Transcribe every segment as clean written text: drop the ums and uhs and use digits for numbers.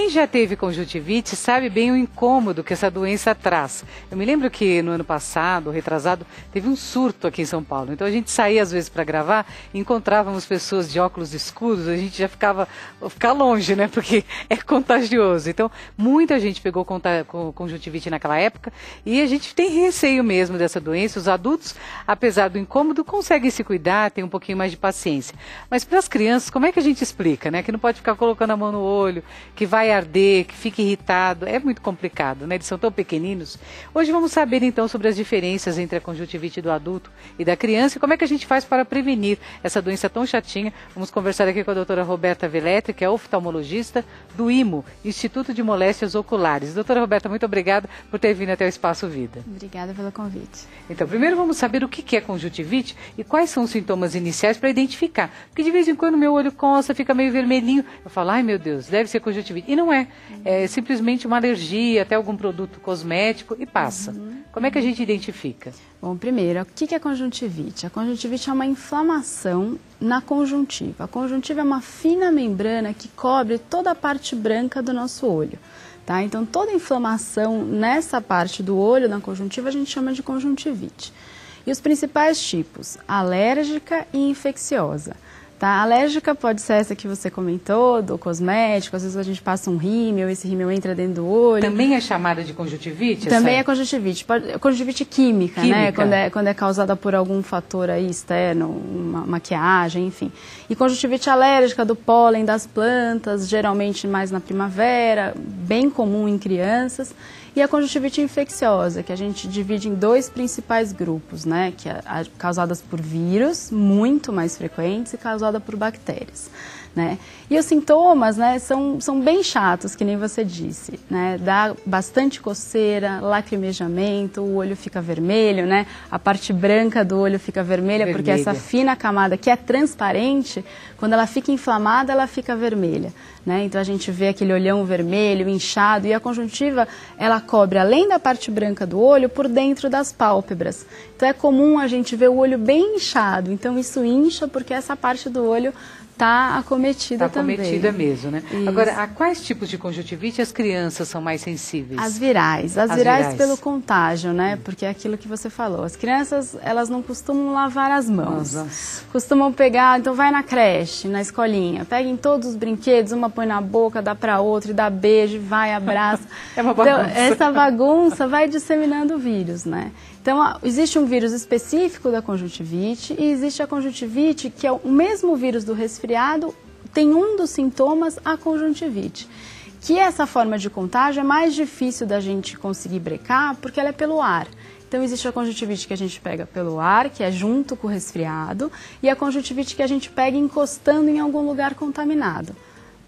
quem já teve conjuntivite sabe bem o incômodo que essa doença traz. Eu me lembro que no ano passado, retrasado, teve um surto aqui em São Paulo. Então a gente saía às vezes para gravar e encontrávamos pessoas de óculos escuros, a gente já ficava longe, né? Porque é contagioso. Então muita gente pegou conjuntivite naquela época e a gente tem receio mesmo dessa doença. Os adultos, apesar do incômodo, conseguem se cuidar, tem um pouquinho mais de paciência. Mas para as crianças, como é que a gente explica, né? Que não pode ficar colocando a mão no olho, que vai arder, que fica irritado. É muito complicado, né? Eles são tão pequeninos. Hoje vamos saber então sobre as diferenças entre a conjuntivite do adulto e da criança e como é que a gente faz para prevenir essa doença tão chatinha. Vamos conversar aqui com a doutora Roberta Velletri, que é oftalmologista do IMO, Instituto de Moléstias Oculares. Doutora Roberta, muito obrigada por ter vindo até o Espaço Vida. Obrigada pelo convite. Então, primeiro vamos saber o que é conjuntivite e quais são os sintomas iniciais para identificar. Porque de vez em quando meu olho coça, fica meio vermelhinho. Eu falo, ai meu Deus, deve ser conjuntivite. E não é. É simplesmente uma alergia, até algum produto cosmético e passa. Como é que a gente identifica? Bom, primeiro, o que é conjuntivite? A conjuntivite é uma inflamação na conjuntiva. A conjuntiva é uma fina membrana que cobre toda a parte branca do nosso olho. Tá? Então, toda inflamação nessa parte do olho, na conjuntiva, a gente chama de conjuntivite. E os principais tipos, alérgica e infecciosa. Tá? Alérgica pode ser essa que você comentou, do cosmético, às vezes a gente passa um rímel, esse rímel entra dentro do olho. Também é chamada de conjuntivite? Também é conjuntivite, conjuntivite química, né? Quando é causada por algum fator aí externo, uma maquiagem, enfim. E conjuntivite alérgica do pólen das plantas, geralmente mais na primavera, bem comum em crianças. E a conjuntivite infecciosa, que a gente divide em dois principais grupos, né? Que é causadas por vírus, muito mais frequentes, e causada por bactérias, né? E os sintomas, né, são bem chatos, que nem você disse, né? Dá bastante coceira, lacrimejamento, o olho fica vermelho, né? A parte branca do olho fica vermelha, porque essa fina camada que é transparente, quando ela fica inflamada, ela fica vermelha, né? Então a gente vê aquele olhão vermelho, inchado, e a conjuntiva, ela cobre além da parte branca do olho, por dentro das pálpebras. Então é comum a gente ver o olho bem inchado, então isso incha porque essa parte do olho está acometida também. Está acometida mesmo, né? Isso. Agora, a quais tipos de conjuntivite as crianças são mais sensíveis? As virais. As virais pelo contágio, né? Porque é aquilo que você falou. As crianças, elas não costumam lavar as mãos. Nossa. Costumam pegar, então vai na creche, na escolinha, pega em todos os brinquedos, uma põe na boca, dá para outra, dá beijo, vai, abraça. É uma bagunça. Então, essa bagunça vai disseminando o vírus, né? Então, existe um vírus específico da conjuntivite e existe a conjuntivite, que é o mesmo vírus do resfriado, tem um dos sintomas, a conjuntivite. Que essa forma de contágio é mais difícil da gente conseguir brecar, porque ela é pelo ar. Então, existe a conjuntivite que a gente pega pelo ar, que é junto com o resfriado, e a conjuntivite que a gente pega encostando em algum lugar contaminado.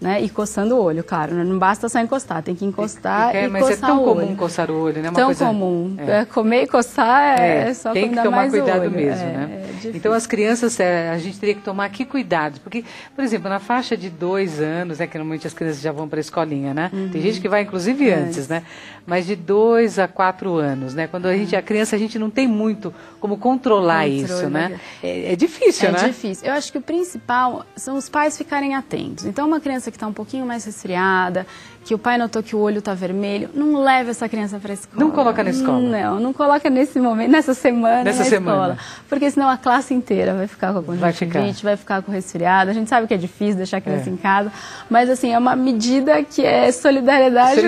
Né? E coçando o olho, claro, né? Não basta só encostar, tem que encostar e mas coçar o olho. Mas é tão comum coçar o olho, né? Tão comum. Comer e coçar é só tem que tomar tomar mais cuidado olho. mesmo, né? Então as crianças, a gente teria que tomar que cuidado, porque, por exemplo, na faixa de 2 anos, que normalmente as crianças já vão para a escolinha, né? Tem gente que vai inclusive antes, né? Mas de 2 a 4 anos, né? Quando a criança, a gente não tem muito como controlar isso, né? É difícil, né? É difícil. Eu acho que o principal são os pais ficarem atentos. Então, uma criança que está um pouquinho mais resfriada, que o pai notou que o olho está vermelho, não leve essa criança para a escola. Não coloca na escola? Não coloca nesse momento, nessa semana na escola. Porque senão a classe inteira vai ficar com a conjuntivite, vai ficar com resfriado. A gente sabe que é difícil deixar a criança em casa, mas assim, é uma medida que é solidariedade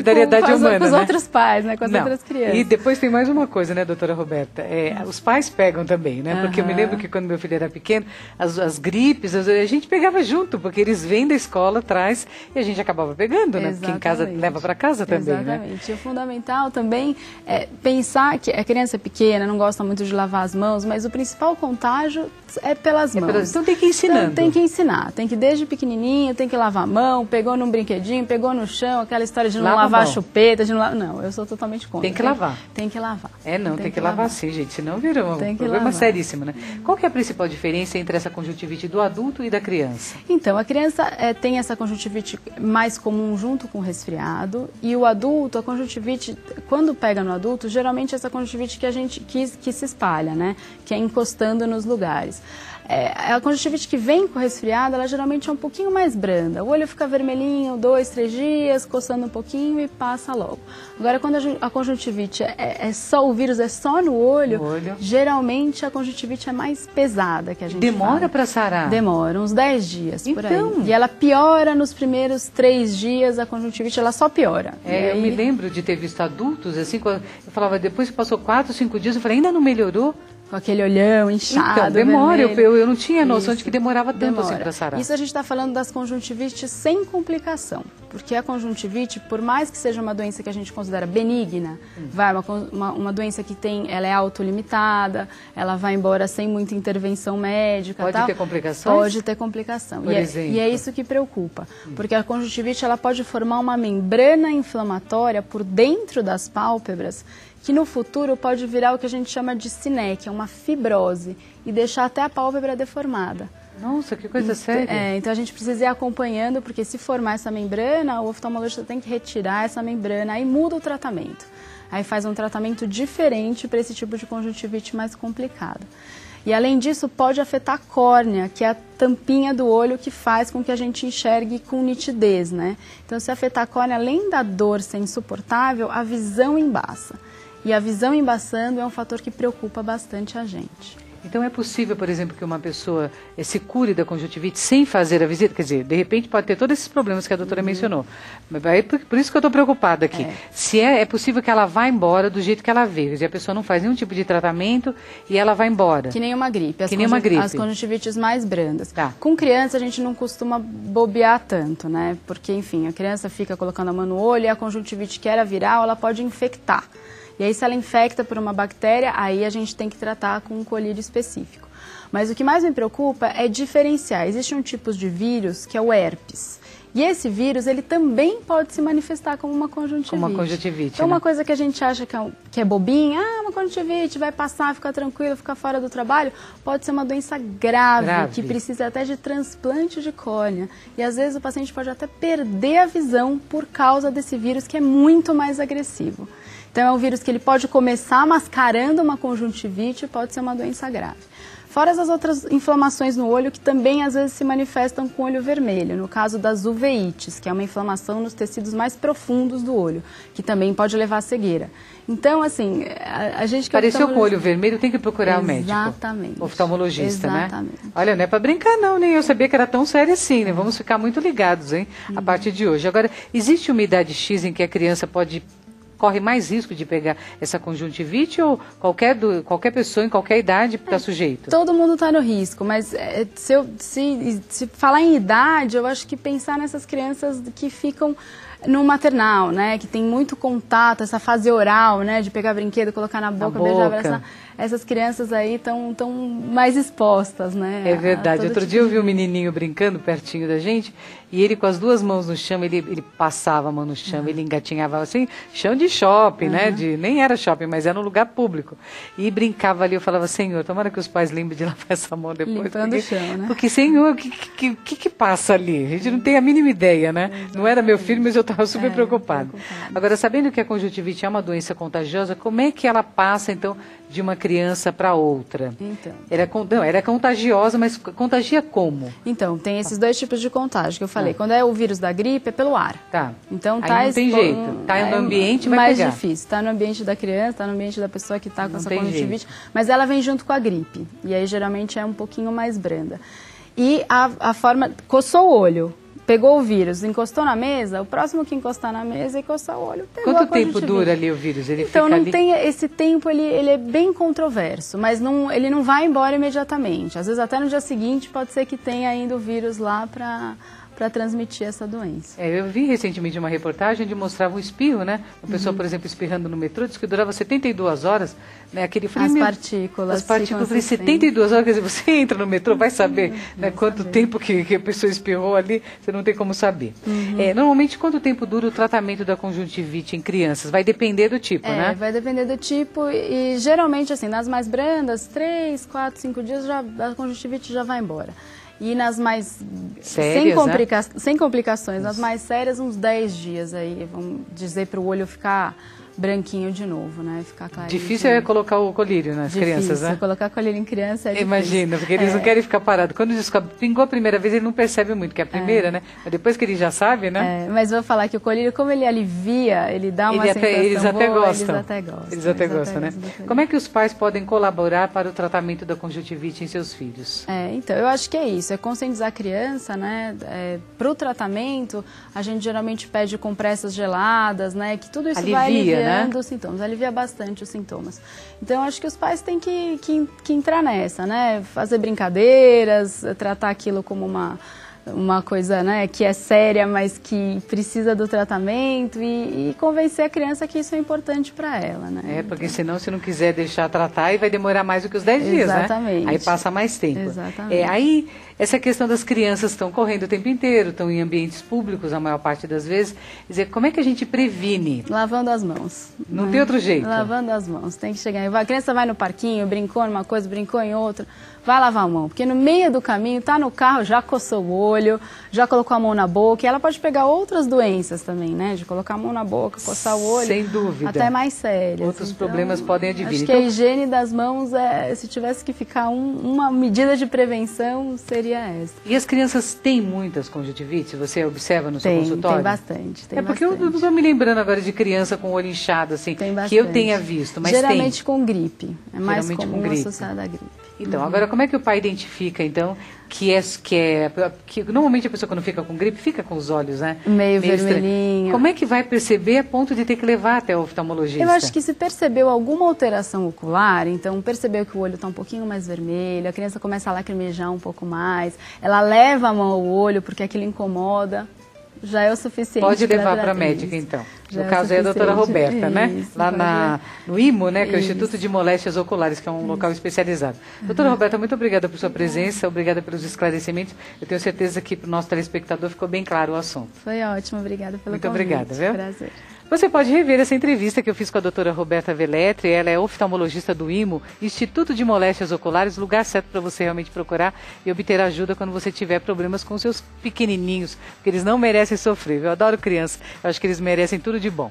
com os outros pais, né, com as outras crianças. E depois tem mais uma coisa, né, doutora Roberta? Os pais pegam também, né? Porque eu me lembro que quando meu filho era pequeno, as gripes, a gente pegava junto, porque eles vêm da escola, traz, e a gente acabava pegando, né? Porque em casa leva para casa também, né? Exatamente. E o fundamental também é pensar que a criança é pequena, não gosta muito de lavar as mãos, mas o principal contágio é pelas mãos. Então tem que ir ensinando. Então, tem que ensinar. Tem que desde pequenininho, tem que lavar a mão, pegou num brinquedinho, pegou no chão, aquela história de não lavar a chupeta, de não lavar... Não, eu sou totalmente contra. Tem que lavar. Tem que lavar. Tem que lavar sim, gente, senão vira um problema seríssimo, né? Qual que é a principal diferença entre essa conjuntivite do adulto e da criança? Então, a criança tem essa conjuntivite mais comum junto com o resfriado, e o adulto, a conjuntivite, quando pega no adulto, geralmente essa conjuntivite que a gente que se espalha, né? Que é encostando nos lugares. A conjuntivite que vem com resfriado, ela geralmente é um pouquinho mais branda. O olho fica vermelhinho 2, 3 dias, coçando um pouquinho e passa logo. Agora, quando a conjuntivite o vírus é só no olho, geralmente a conjuntivite é mais pesada que a gente Demora para sarar? Demora, uns 10 dias por aí. E ela piora nos primeiros 3 dias, a conjuntivite ela só piora. Eu me lembro de ter visto adultos, assim, eu falava, depois que passou 4, 5 dias, eu falei, ainda não melhorou? Com aquele olhão inchado, então, demora, vermelho. eu não tinha noção de que demorava tanto assim para sarar. Isso a gente está falando das conjuntivites sem complicação, porque a conjuntivite, por mais que seja uma doença que a gente considera benigna, uma doença que ela é autolimitada, ela vai embora sem muita intervenção médica. Pode ter complicações? Pode ter complicação. Por exemplo? E é isso que preocupa, porque a conjuntivite ela pode formar uma membrana inflamatória por dentro das pálpebras, que no futuro pode virar o que a gente chama de siné, que é uma fibrose, e deixar até a pálpebra deformada. Nossa, que coisa séria. Então a gente precisa ir acompanhando, porque se formar essa membrana, o oftalmologista tem que retirar essa membrana, aí muda o tratamento. Aí faz um tratamento diferente para esse tipo de conjuntivite mais complicado. E além disso, pode afetar a córnea, que é a tampinha do olho que faz com que a gente enxergue com nitidez, né? Então se afetar a córnea, além da dor ser insuportável, a visão embaça. E a visão embaçando é um fator que preocupa bastante a gente. Então é possível, por exemplo, que uma pessoa se cure da conjuntivite sem fazer a visita? Quer dizer, de repente pode ter todos esses problemas que a doutora mencionou. Mas por isso que eu estou preocupada aqui. Se é possível que ela vá embora do jeito que ela veio. Quer dizer, a pessoa não faz nenhum tipo de tratamento e ela vai embora. Que nem uma gripe. As conjuntivites mais brandas. Tá. Com criança a gente não costuma bobear tanto, né? Porque, enfim, a criança fica colocando a mão no olho e a conjuntivite que era viral, ela pode infectar. E aí, se ela infecta por uma bactéria, aí a gente tem que tratar com um colírio específico. Mas o que mais me preocupa é diferenciar. Existe um tipo de vírus que é o herpes. E esse vírus, ele também pode se manifestar como uma conjuntivite. Como uma conjuntivite, então, uma coisa que a gente acha que é bobinha, uma conjuntivite, vai passar, fica tranquilo, fica fora do trabalho, pode ser uma doença grave, que precisa até de transplante de córnea. E às vezes o paciente pode até perder a visão por causa desse vírus que é muito mais agressivo. Então é um vírus que ele pode começar mascarando uma conjuntivite e pode ser uma doença grave. Fora as outras inflamações no olho que também às vezes se manifestam com olho vermelho, no caso das uveites, que é uma inflamação nos tecidos mais profundos do olho, que também pode levar à cegueira. Então, assim, a gente... Pareceu com o olho vermelho, tem que procurar o médico. Exatamente. Oftalmologista, Exatamente. Né? Olha, não é para brincar não, nem eu sabia que era tão sério assim, né? Vamos ficar muito ligados, hein, a partir de hoje. Agora, existe uma idade X em que a criança corre mais risco de pegar essa conjuntivite ou qualquer pessoa em qualquer idade está sujeito? Todo mundo está no risco, mas se falar em idade, eu acho que pensar nessas crianças que ficam no maternal, né, que tem muito contato, essa fase oral, né, de pegar brinquedo, colocar na boca, beijar, abraçar, essas crianças aí estão mais expostas, né? É verdade. Outro dia eu vi um menininho brincando pertinho da gente e ele com as duas mãos no chão, ele passava a mão no chão, ele engatinhava assim, chão de shopping, né? Nem era shopping, mas era um lugar público. E brincava ali, eu falava, Senhor, tomara que os pais lembrem de lavar essa mão depois. Limpando o chão, né? Porque, Senhor, o que passa ali? A gente não tem a mínima ideia, né? Exatamente. Não era meu filho, mas eu estava super preocupada. Agora, sabendo que a conjuntivite é uma doença contagiosa, como é que ela passa, então, de uma criança para outra? Então. Era contagiosa, mas contagia como? Então, tem esses dois tipos de contágio que eu falei. Quando é o vírus da gripe, é pelo ar. Tá. Então, aí não tem jeito. Tá no ambiente, vai mais pegar. Difícil. Tá no ambiente da criança, tá no ambiente da pessoa que tá com essa conjuntivite. Mas ela vem junto com a gripe. E aí, geralmente, é um pouquinho mais branda. E a forma... Coçou o olho. Pegou o vírus, encostou na mesa, o próximo que encostar na mesa e encostar o olho, pegou. Quanto tempo dura ali o vírus? Ele então, fica não ali... tem esse tempo, ele é bem controverso, mas ele não vai embora imediatamente. Às vezes até no dia seguinte pode ser que tenha ainda o vírus lá para transmitir essa doença. Eu vi recentemente uma reportagem onde mostrava um espirro, né? Uma pessoa, por exemplo, espirrando no metrô, disse que durava 72 horas, né? Aquele frio, as partículas. As partículas, 72 horas, quer dizer, você entra no metrô, vai saber quanto tempo que a pessoa espirrou ali, você não tem como saber. Normalmente, quanto tempo dura o tratamento da conjuntivite em crianças? Vai depender do tipo, né? Vai depender do tipo e geralmente, assim, nas mais brandas, 3, 4, 5 dias, a conjuntivite já vai embora. E nas mais sérias, sem complicações, nas mais sérias, uns 10 dias aí, vamos dizer, para o olho ficar branquinho de novo, né? Ficar clarinho. Difícil é colocar o colírio nas crianças, né? Colocar colírio em criança é difícil. Imagina, porque eles não querem ficar parados. Quando descobre, pingou a primeira vez, ele não percebe muito, que é a primeira, né? Mas depois que ele já sabe, né? Mas vou falar que o colírio, como ele alivia, ele dá uma sensação eles até boa, gostam. Eles até gostam, né? Como é que os pais podem colaborar para o tratamento da conjuntivite em seus filhos? Então, eu acho que é isso, é conscientizar a criança, né? Para o tratamento, a gente geralmente pede compressas geladas, né? Que tudo isso vai aliviando, né? Os sintomas, alivia bastante os sintomas. Então, eu acho que os pais têm que entrar nessa, né? Fazer brincadeiras, tratar aquilo como uma coisa, né, que é séria, mas que precisa do tratamento e convencer a criança que isso é importante para ela, né? Porque senão, se não quiser deixar tratar, vai demorar mais do que os 10 dias, né? Exatamente. Aí passa mais tempo. Exatamente. Aí, essa questão das crianças estão correndo o tempo inteiro, estão em ambientes públicos a maior parte das vezes. Quer dizer, como é que a gente previne? Lavando as mãos. Não tem outro jeito. Lavando as mãos. Tem que chegar. A criança vai no parquinho, brincou numa coisa, brincou em outra. Vai lavar a mão, porque no meio do caminho, tá no carro, já coçou o olho, já colocou a mão na boca, e ela pode pegar outras doenças também, né? De colocar a mão na boca, coçar o olho. Sem dúvida. Até mais sérias. Outros problemas podem advir. Acho que a higiene das mãos, se tivesse que ficar uma medida de prevenção, seria essa. E as crianças têm muitas conjuntivites? Você observa no seu consultório? Tem bastante. Porque eu não estou me lembrando agora de criança com o olho inchado, assim, que eu tenha visto, mas geralmente com gripe. É mais geralmente comum com gripe. associada à gripe. Então, agora como é que o pai identifica, então, que normalmente a pessoa quando fica com gripe, fica com os olhos, né? Meio vermelhinho. Como é que vai perceber a ponto de ter que levar até o oftalmologista? Eu acho que se percebeu alguma alteração ocular, então percebeu que o olho está um pouquinho mais vermelho, a criança começa a lacrimejar um pouco mais, ela leva a mão ao olho porque aquilo incomoda, já é o suficiente. Pode levar para a médica, então. No caso é a doutora Roberta, né? Lá no IMO, né? Que é o Instituto de Moléstias Oculares, que é um local especializado. Doutora Roberta, muito obrigada por sua presença, obrigada pelos esclarecimentos. Eu tenho certeza que para o nosso telespectador ficou bem claro o assunto. Foi ótimo, obrigada pelo convite. Muito obrigada, viu? Prazer. Você pode rever essa entrevista que eu fiz com a doutora Roberta Velletri, ela é oftalmologista do IMO, Instituto de Moléstias Oculares, lugar certo para você realmente procurar e obter ajuda quando você tiver problemas com seus pequenininhos, porque eles não merecem sofrer. Eu adoro criança, eu acho que eles merecem tudo de bom.